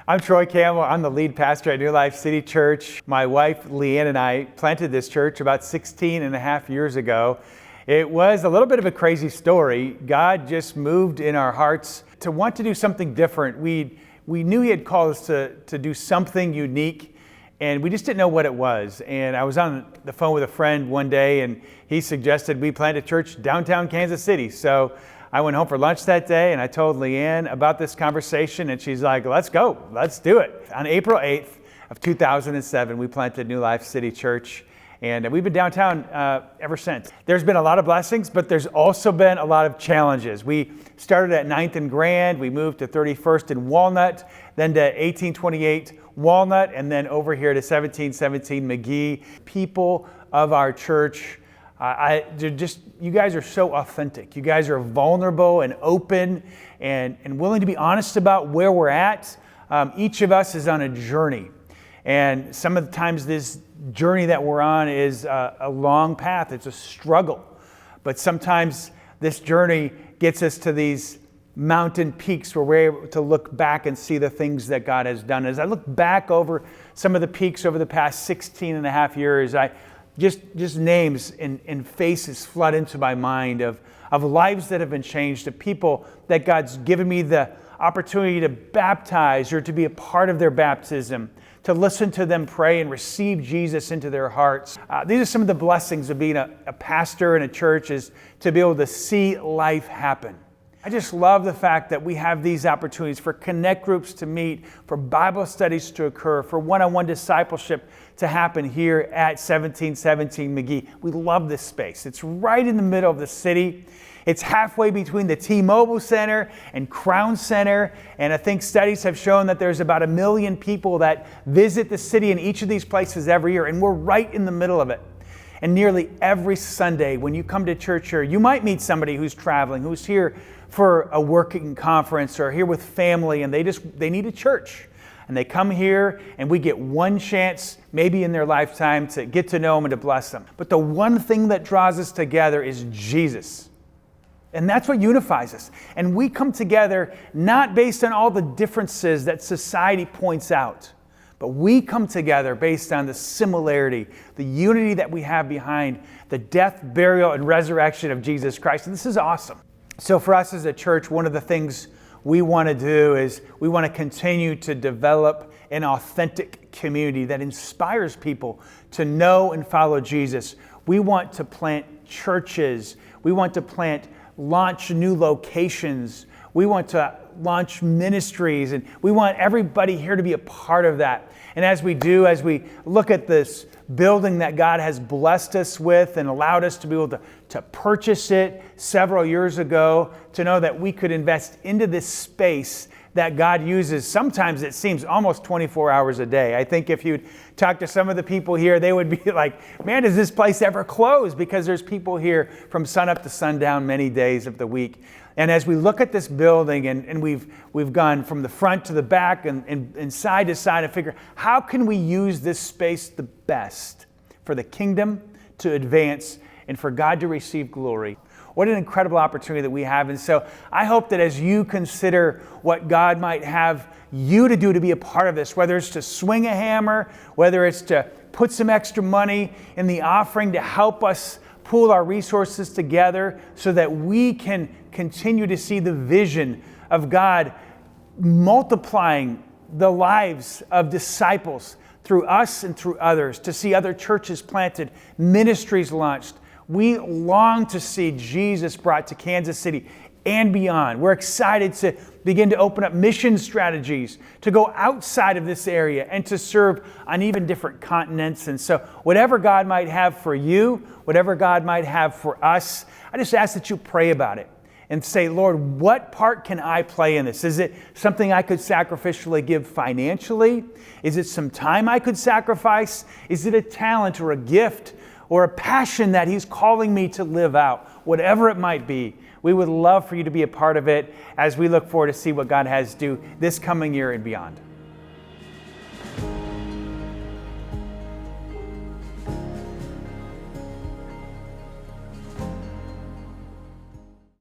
I'm Troy Campbell. I'm the lead pastor at New Life City Church. My wife, Leanne, and I planted this church about 16 and a half years ago. It was a little bit of a crazy story. God just moved in our hearts to want to do something different. We knew He had called us to do something unique, and we just didn't know what it was. And I was on the phone with a friend one day, and he suggested we plant a church downtown Kansas City. So I went home for lunch that day and I told Leanne about this conversation, and she's like, let's go, let's do it. On April 8th of 2007, we planted New Life City Church, and we've been downtown ever since. There's been a lot of blessings, but there's also been a lot of challenges. We started at 9th and Grand, we moved to 31st and Walnut, then to 1828 Walnut, and then over here to 1717 McGee. People of our church, you guys are so authentic. You guys are vulnerable and open and willing to be honest about where we're at. Each of us is on a journey. And some of the times this journey that we're on is a long path. It's a struggle. But sometimes this journey gets us to these mountain peaks where we're able to look back and see the things that God has done. As I look back over some of the peaks over the past 16 and a half years, just names and faces flood into my mind of lives that have been changed, of people that God's given me the opportunity to baptize or to be a part of their baptism, to listen to them pray and receive Jesus into their hearts. These are some of the blessings of being a pastor in a church, is to be able to see life happen. I just love the fact that we have these opportunities for connect groups to meet, for Bible studies to occur, for one-on-one discipleship to happen here at 1717 McGee. We love this space. It's right in the middle of the city. It's halfway between the T-Mobile Center and Crown Center, and I think studies have shown that there's about 1 million people that visit the city in each of these places every year, and we're right in the middle of it. And nearly every Sunday when you come to church here, you might meet somebody who's traveling, who's here for a working conference or here with family, and they need a church. And they come here and we get one chance, maybe in their lifetime, to get to know them and to bless them. But the one thing that draws us together is Jesus. And that's what unifies us. And we come together not based on all the differences that society points out, but we come together based on the similarity, the unity that we have behind the death, burial, and resurrection of Jesus Christ. And this is awesome. So for us as a church, one of the things we want to do is we want to continue to develop an authentic community that inspires people to know and follow Jesus. We want to plant churches. We want to launch new locations. We want to launch ministries, and we want everybody here to be a part of that. And as we look at this building that God has blessed us with and allowed us to be able to purchase it several years ago, to know that we could invest into this space that God uses. Sometimes it seems almost 24 hours a day. I think if you'd talk to some of the people here, they would be like, man, does this place ever close? Because there's people here from sunup to sundown many days of the week. And as we look at this building and we've gone from the front to the back and side to side and figure, how can we use this space the best for the kingdom to advance and for God to receive glory? What an incredible opportunity that we have. And so I hope that as you consider what God might have you to do to be a part of this, whether it's to swing a hammer, whether it's to put some extra money in the offering to help us pool our resources together so that we can continue to see the vision of God multiplying the lives of disciples through us and through others, to see other churches planted, ministries launched. We long to see Jesus brought to Kansas City and beyond. We're excited to begin to open up mission strategies to go outside of this area and to serve on even different continents. And so whatever God might have for you, whatever God might have for us, I just ask that you pray about it and say, Lord, what part can I play in this? Is it something I could sacrificially give financially? Is it some time I could sacrifice? Is it a talent or a gift or a passion that He's calling me to live out? Whatever it might be, we would love for you to be a part of it as we look forward to see what God has to do this coming year and beyond.